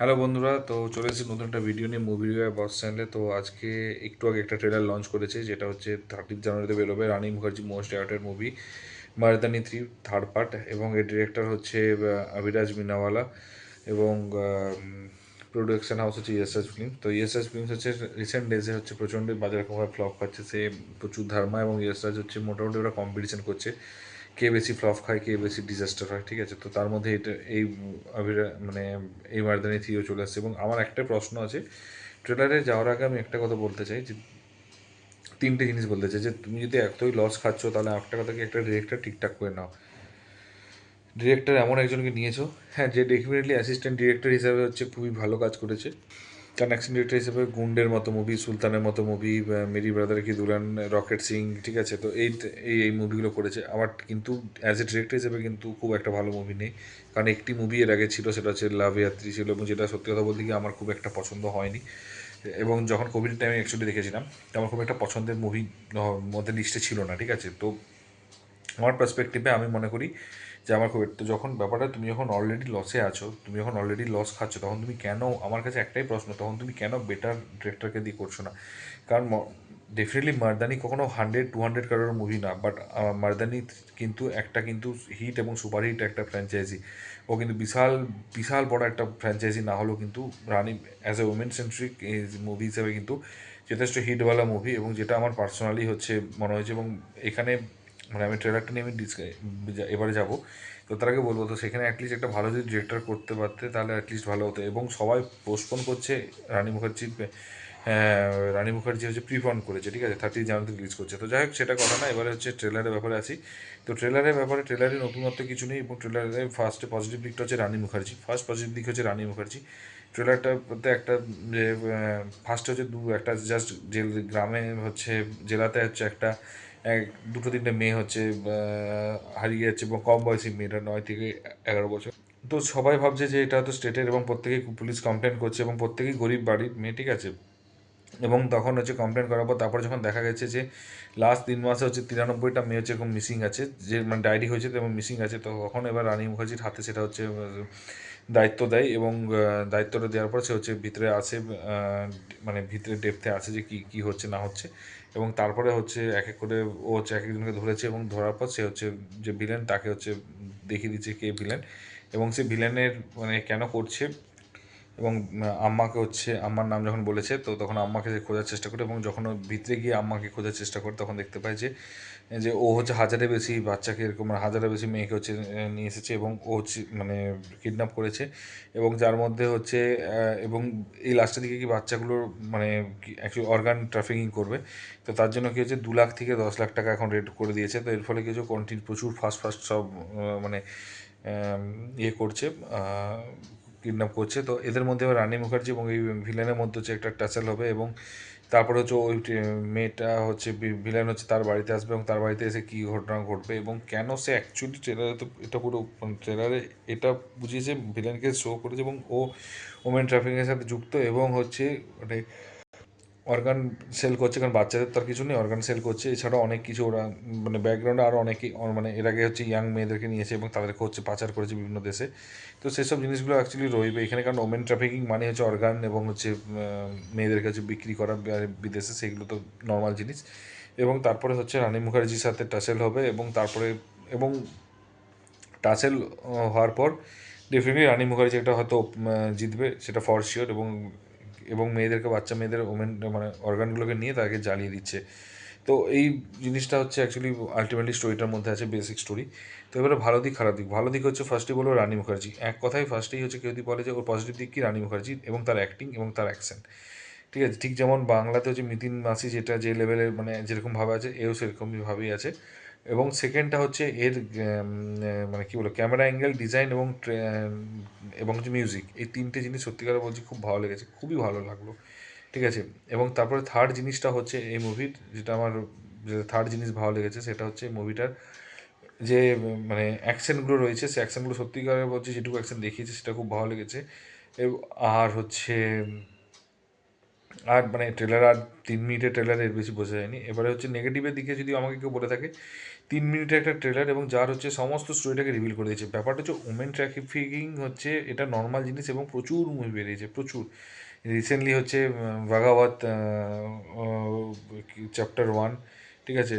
Hello বন্ধুরা, তো চলে এসেছি নতুন একটা ভিডিও নিয়ে মুভি রিভিউ বস চ্যানেলে। তো আজকে একটু আগে একটা ট্রেলার লঞ্চ করেছে, যেটা হচ্ছে 30 জানুয়ারিতে বেরোবে। Rani Mukherjee most awaited movie Mardaani 3 third part, এবং এর ডিরেক্টর হচ্ছে অভিরাজ মিনাওয়ালা, এবং প্রোডাকশন হাউস হচ্ছে ইয়েসএস ফিল্ম। তো ইয়েসএস ফিল্মস হচ্ছে রিসেন্ট ডেজে হচ্ছে প্রচণ্ড বাজার রকমভাবে ফ্লপ খাচ্ছে। সে প্রচুর ধারমা এবং ইয়েসরাজ হচ্ছে মোটামুটি ওরা কম্পিটিশন করছে কে বেশি ফ্লপ খায়, কে বেশি ডিজাস্টার হয়। ঠিক আছে, তো তার মধ্যে এটা এই মানে এই মার্দানি থ্রিও চলে আসছে। এবং আমার একটা প্রশ্ন আছে, ট্রেলারে যাওয়ার আগে আমি একটা কথা বলতে চাই, যে তিনটে জিনিস বলতে চাই। যে তুমি যদি এতই লস খাচ্ছ, তাহলে একটা কথা কি, একটা ডিরেক্টর ঠিকঠাক করে নাও। ডিরেক্টর এমন একজনকে নিয়েছো, হ্যাঁ, যে ডেফিনেটলি অ্যাসিস্ট্যান্ট ডিরেক্টর হিসাবে হচ্ছে খুবই ভালো কাজ করেছে। কারণ অ্যাকশন ডিরেক্টর হিসেবে গুন্ডের মতো মুভি, সুলতানের মতো মুভি, মেরি ব্রাদার কি দুলান, রকেট সিং, ঠিক আছে, তো এই এই এই মুভিগুলো করেছে। আবার কিন্তু অ্যাজ এ ডিরেক্টর হিসেবে কিন্তু খুব একটা ভালো মুভি নেই। কারণ একটি মুভি এর আগে ছিল, সেটা হচ্ছে লাভ ইয়াত্রী ছিল, এবং যেটা সত্যি কথা বলতে গিয়ে আমার খুব একটা পছন্দ হয়নি। এবং যখন কোভিড টাইমে অ্যাকচুয়ালি দেখেছিলাম, তো আমার খুব একটা পছন্দের মুভি মধ্যে লিস্টে ছিল না। ঠিক আছে, তো আমার পার্সপেক্টিভে আমি মনে করি যে আমার খুব একটু, যখন ব্যাপারটা তুমি যখন অলরেডি লসে আছো, তুমি যখন অলরেডি লস খাচ্ছ, তখন তুমি কেন, আমার কাছে একটাই প্রশ্ন, তখন তুমি কেন বেটার ডিরেক্টরকে দিয়ে করছো না? কারণ ডেফিনেটলি মার্দানি কখনো 100-200 কারোর মুভি না, বাট মার্দানি কিন্তু একটা কিন্তু হিট এবং সুপারহিট একটা ফ্র্যাঞ্চাইজি। ও কিন্তু বিশাল বিশাল বড় একটা ফ্র্যাঞ্চাইজি না হলেও কিন্তু Rani as a women centric movie হিসেবে কিন্তু যথেষ্ট হিটওয়ালা মুভি, এবং যেটা আমার পার্সোনালি হচ্ছে মনে হয়েছে। এবং এখানে মানে আমি ট্রেলারটা নিয়ে আমি এবারে যাব, তো তার আগে বলবো, তো সেখানে অ্যাটলিস্ট একটা ভালো যদি ডিরেক্টর করতে পারতে তাহলে অ্যাটলিস্ট ভালো হতো। এবং সবাই পোস্টপোন করছে রানী মুখার্জির, হ্যাঁ, রানী মুখার্জি হচ্ছে প্রিপন করেছে, ঠিক আছে, 30 জানুয়ারিতে রিলিজ করছে। তো যাই হোক, সেটা কথা না, এবারে হচ্ছে ট্রেলারের ব্যাপারে আছি। তো ট্রেলারের ব্যাপারে, ট্রেলারে নতুনত্ব কিছু নেই, এবং ট্রেলারে ফার্স্টে পজিটিভ দিকটা হচ্ছে রানী মুখার্জি। ফার্স্ট পজিটিভ দিক হচ্ছে রানী মুখার্জি। ট্রেলারটাতে একটা যে ফার্স্ট হচ্ছে একটা জাস্ট জেল গ্রামে হচ্ছে, জেলাতে হচ্ছে একটা দুটো তিনটে মেয়ে হচ্ছে হারিয়ে যাচ্ছে, এবং কম বয়সী মেয়েটা 9 থেকে 11 বছর। তো সবাই ভাবছে যে এটা হয়তো স্টেটের, এবং প্রত্যেকেই পুলিশ কমপ্লেন করছে, এবং প্রত্যেকেই গরিব বাড়ির মেয়ে, ঠিক আছে। এবং তখন হচ্ছে কমপ্লেন করার পর তারপর যখন দেখা গেছে যে লাস্ট 3 মাসে হচ্ছে 93টা মেয়ে হচ্ছে এরকম মিসিং আছে, যে মানে ডায়েরি হয়েছে এবং মিসিং আছে, তো তখন এবার রানী মুখার্জির হাতে সেটা হচ্ছে দায়িত্ব দেয়। এবং দায়িত্বটা দেওয়ার পর সে হচ্ছে ভিতরে আসে, মানে ভিতরে ডেপথে আছে যে কী কী হচ্ছে না হচ্ছে। এবং তারপরে হচ্ছে এক এক করে ও হচ্ছে এক একজনকে ধরেছে, এবং ধরার পর সে হচ্ছে যে ভিলেন, তাকে হচ্ছে দেখিয়ে দিচ্ছে কে ভিলেন, এবং সে ভিলেনের মানে কেন করছে। এবং আম্মাকে হচ্ছে, আম্মার নাম যখন বলেছে, তো তখন আম্মাকে সে খোঁজার চেষ্টা করে, এবং যখন ও ভিতরে গিয়ে আম্মাকে খোঁজার চেষ্টা করে, তখন দেখতে পায় যে যে ও হচ্ছে হাজারে বেশি বাচ্চাকে, এরকম মানে হাজারে বেশি মেয়েকে হচ্ছে নিয়ে এসেছে, এবং ও হচ্ছে মানে কিডন্যাপ করেছে। এবং যার মধ্যে হচ্ছে এবং এই লাস্টের দিকে কি বাচ্চাগুলোর মানে অ্যাকচুয়ালি অর্গান ট্রাফিকিং করবে। তো তার জন্য কি হচ্ছে 2 লাখ থেকে 10 লাখ টাকা এখন রেট করে দিয়েছে। তো এর ফলে কিছু কন্টিনিউ প্রচুর ফাস্ট ফাস্ট সব মানে ইয়ে করছে, কিডন্যাপ করছে। তো এদের মধ্যে এবার রানী মুখার্জি এবং এই ভিলেনের মধ্যে হচ্ছে একটা টাসেল হবে। এবং তারপরে হচ্ছে ওই মেয়েটা হচ্ছে ভিলেন হচ্ছে তার বাড়িতে আসবে, এবং তার বাড়িতে এসে কী ঘটনা ঘটবে, এবং কেন সে অ্যাকচুয়ালি ট্রেলারে, তো এটা পুরো ট্রেলারে এটা বুঝিয়েছে, ভিলেনকে শো করেছে, এবং ও ওমেন ট্রাফিকিংয়ের সাথে যুক্ত, এবং হচ্ছে মানে অর্গান সেল করছে। কারণ বাচ্চাদের তো আর কিছু নেই, অর্গান সেল করছে। এছাড়াও অনেক কিছু ওরা মানে ব্যাকগ্রাউন্ডে আরও অনেকেই মানে এর আগে হচ্ছে ইয়াং মেয়েদেরকে নিয়েছে, এবং তাদেরকে হচ্ছে পাচার করেছে বিভিন্ন দেশে। তো সেসব জিনিসগুলো অ্যাকচুয়ালি রইবে এখানে, কারণ ওমেন ট্রাফিকিং মানে হচ্ছে অর্গান, এবং হচ্ছে মেয়েদের কাছে বিক্রি করা বিদেশে, সেগুলো তো নর্মাল জিনিস। এবং তারপরে হচ্ছে রানী মুখার্জির সাথে টাসেল হবে, এবং তারপরে এবং টাসেল হওয়ার পর ডেফিনেটলি রানী মুখার্জি একটা হয়তো জিতবে, সেটা ফর শিওর। এবং এবং মেয়েদেরকে, বাচ্চা মেয়েদের ওমেন মানে অর্গানগুলোকে নিয়ে তাকে জ্বালিয়ে দিচ্ছে। তো এই জিনিসটা হচ্ছে অ্যাকচুয়ালি আলটিমেটলি স্টোরিটার মধ্যে আছে, বেসিক স্টোরি। তো এবারে ভালো দিক খারাপ দিক, ভালো দিক হচ্ছে ফার্স্টে বলবো রানী মুখার্জি। এক কথায় ফার্স্টেই হচ্ছে কেউ যদি বলে যে ওর পজিটিভ দিক কি, রানী মুখার্জি এবং তার অ্যাক্টিং এবং তার অ্যাকশন। ঠিক আছে, ঠিক যেমন বাংলাতে হচ্ছে মিতিন মাসি, যেটা যে লেভেলের মানে যেরকমভাবে আছে, এও সেরকমভাবেই আছে। এবং সেকেন্ডটা হচ্ছে এর মানে কী বলো, ক্যামেরা অ্যাঙ্গেল, ডিজাইন এবং এবং হচ্ছে মিউজিক, এই তিনটে জিনিস সত্যিকার বলছি খুব ভালো লেগেছে, খুবই ভালো লাগলো। ঠিক আছে, এবং তারপরে থার্ড জিনিসটা হচ্ছে এই মুভির, যেটা আমার যে থার্ড জিনিস ভালো লেগেছে, সেটা হচ্ছে মুভিটার যে মানে অ্যাকশনগুলো রয়েছে, সে অ্যাকশনগুলো সত্যিকার বলছি, যেটুকু অ্যাকশন দেখিয়েছে সেটা খুব ভালো লেগেছে। আর হচ্ছে আর মানে ট্রেলার আর 3 মিনিটের ট্রেলার, এর বেশি বোঝা যায়নি। এবারে হচ্ছে নেগেটিভের দিকে যদি আমাকে কেউ বলে থাকে, 3 মিনিটের একটা ট্রেলার এবং যার হচ্ছে সমস্ত স্টোরিটাকে রিভিল করে দিয়েছে। ব্যাপারটা হচ্ছে ওমেন ট্রাফিকিং হচ্ছে এটা নর্মাল জিনিস এবং প্রচুর মুভি বেরিয়েছে, প্রচুর। রিসেন্টলি হচ্ছে ভাগাবত চ্যাপ্টার 1, ঠিক আছে,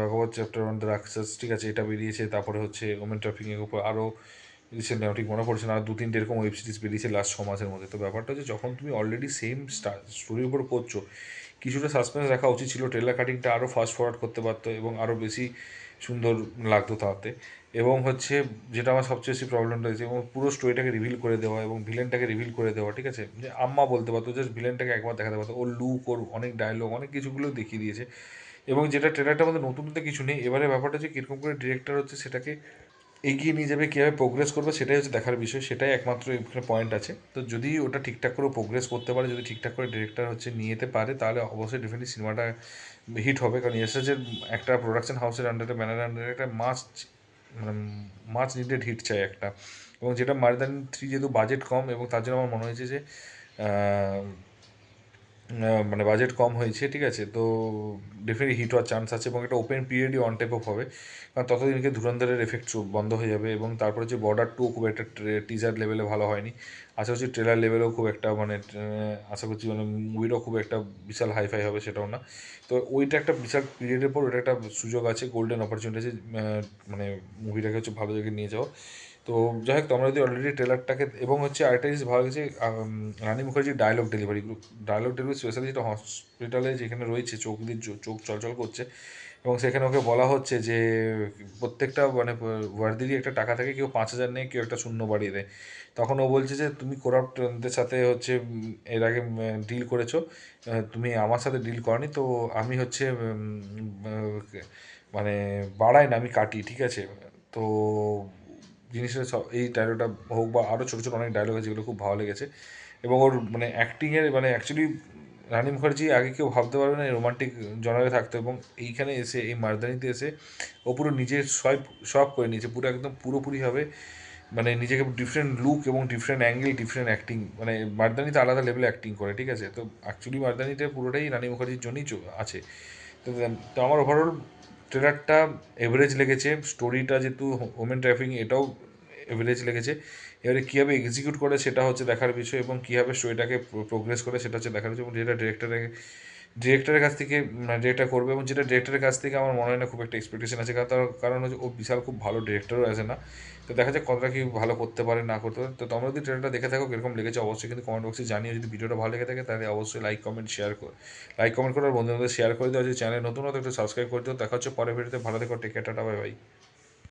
ভাগবত চ্যাপ্টার 1 দ্য রাক্ষস, ঠিক আছে, এটা বেরিয়েছে। তারপরে হচ্ছে ওমেন ট্রাফিকিংয়ের উপর আরও রিসেন্টলি আমার ঠিক মনে পড়ছে না, আর 2-3টে এরকম ওয়েব সিরিজ বেরিয়েছে লাস্ট 6 মাসের মধ্যে। তো ব্যাপারটা হচ্ছে যখন তুমি অলরেডি সেম স্টোরির উপর করছো, কিছুটা সাসপেন্স রাখা উচিত ছিল। ট্রেলার কাটিংটা আরও ফাস্ট ফরওয়ার্ড করতে পারতো এবং আরও বেশি সুন্দর লাগতো তাতে। এবং হচ্ছে যেটা আমার সবচেয়ে বেশি প্রবলেমটা হয়েছে, এবং পুরো স্টোরিটাকে রিভিল করে দেওয়া এবং ভিলেনটাকে রিভিল করে দেওয়া, ঠিক আছে, যে আম্মা বলতে পারতো, জাস্ট ভিলেনটাকে একবার দেখাতে পারতো, ওর লুক, ওর অনেক ডায়লগ, অনেক কিছুগুলো দেখিয়ে দিয়েছে। এবং যেটা ট্রেলারটার মধ্যে নতুনত্ব কিছু নেই। এবারে ব্যাপারটা হচ্ছে কীরকম করে ডিরেক্টর হচ্ছে সেটাকে এগিয়ে নিয়ে যাবে, কীভাবে প্রোগ্রেস করবে, সেটাই হচ্ছে দেখার বিষয়। সেটাই একমাত্র এখানে পয়েন্ট আছে। তো যদি ওটা ঠিকঠাক করে প্রোগ্রেস করতে পারে, যদি ঠিকঠাক করে ডিরেক্টর হচ্ছে নিয়ে যেতে পারে, তাহলে অবশ্যই ডেফিনেটলি সিনেমাটা হিট হবে। কারণ এসএসের একটা প্রোডাকশন হাউসের আন্ডারে, ব্যানারের আন্ডারে একটা মানে মাছ নিডেড হিট চাই একটা। এবং যেটা মারদানি 3 যেহেতু বাজেট কম, এবং তার জন্য আমার মনে হয়েছে যে মানে বাজেট কম হয়েছে, ঠিক আছে, তো ডেফিনেটলি হিট হওয়ার চান্স আছে। এবং একটা ওপেন পিরিয়ডই অন টাইপ অফ হবে, কারণ ততদিনকে ধুরন্ধরের এফেক্ট বন্ধ হয়ে যাবে। এবং তারপরে হচ্ছে বর্ডার 2 খুব একটা টিজার লেভেলে ভালো হয়নি, আশা করছি ট্রেলার লেভেলেও খুব একটা মানে আশা করছি মানে মুভিটাও খুব একটা বিশাল হাইফাই হবে সেটাও না। তো ওইটা একটা বিশাল পিরিয়ডের পর ওটা একটা সুযোগ আছে, গোল্ডেন অপরচুনিটি আছে, মানে মুভিটাকে হচ্ছে ভালো জায়গায় নিয়ে যাওয়া। তো যাই হোক, তোমরা যদি অলরেডি ট্রেলারটাকে, এবং হচ্ছে আরেকটা জিনিস ভালো লেগেছে, রানী মুখার্জির ডায়লগ ডেলিভারি স্পেশালি যেটা হসপিটালে যেখানে রয়েছে, চোখ দিয়ে চোখ চলচল করছে, এবং সেখানে ওকে বলা হচ্ছে যে প্রত্যেকটা মানে ওয়ার্ডেরই একটা টাকা থাকে, কেউ 5,000 নেয়, কেউ একটা শূন্য বাড়িয়ে দেয়। তখন ও বলছে যে তুমি করাপ্টদের সাথে হচ্ছে এর আগে ডিল করেছো, তুমি আমার সাথে ডিল করনি, তো আমি হচ্ছে মানে বাড়াই না, আমি কাটি, ঠিক আছে। তো জিনিসটা এই ডায়লগটা হোক বা আরও ছোটো ছোটো অনেক ডায়লগ আছে যেগুলো খুব ভালো লেগেছে। এবং ওর মানে অ্যাক্টিংয়ের মানে অ্যাকচুয়ালি রানী মুখার্জি আগে কেউ ভাবতে পারবে না রোমান্টিক জনারে থাকতো, এবং এইখানে এসে, এই মারদানিতে এসে ও পুরো নিজের সব করে নিয়েছে, পুরো একদম পুরোপুরিভাবে, মানে নিজেকে ডিফারেন্ট লুক এবং ডিফারেন্ট অ্যাঙ্গেল, ডিফারেন্ট অ্যাক্টিং, মানে মারদানিতে আলাদা লেভেলে অ্যাক্টিং করে, ঠিক আছে। তো অ্যাকচুয়ালি মারদানিতে পুরোটাই রানী মুখার্জির জন্যই আছে। তো তো আমার ওভারঅল ট্রেলারটা এভারেজ লেগেছে। স্টোরিটা যেহেতু ওমেন ট্রাফিকিং, এটাও এভারেজ লেগেছে। এবারে কীভাবে এক্সিকিউট করে সেটা হচ্ছে দেখার বিষয়, এবং কীভাবে স্টোরিটাকে প্রোগ্রেস করে সেটা হচ্ছে দেখার বিষয়। এবং যেটা ডিরেক্টরের কাছ থেকে ডিরেক্টর করবে, এবং যেটা ডিরেক্টরের কাছ থেকে আমার মনে হয় না খুব একটা এক্সপেকটেশন আছে, কারণ হচ্ছে ও বিশাল খুব ভালো ডিরেক্টরও আসে না। তো দেখা যাক কতটা কি ভালো করতে পারে না করতে পারে। তো তোমরা যদি ট্রেলারটা দেখে থাকো, কীরকম লেগেছে অবশ্যই কিন্তু কমেন্ট বক্সে জানিও। যদি ভিডিওটা ভালো লেগে থাকে তাহলে অবশ্যই লাইক কমেন্ট করে আর বন্ধুদের শেয়ার করে দিও। যদি চ্যানেল নতুন হতো একটু সাবস্ক্রাইব করে দিও। দেখা হচ্ছে পরের ভিডিওতে। ভালো থেকো, take care, tata, bye by.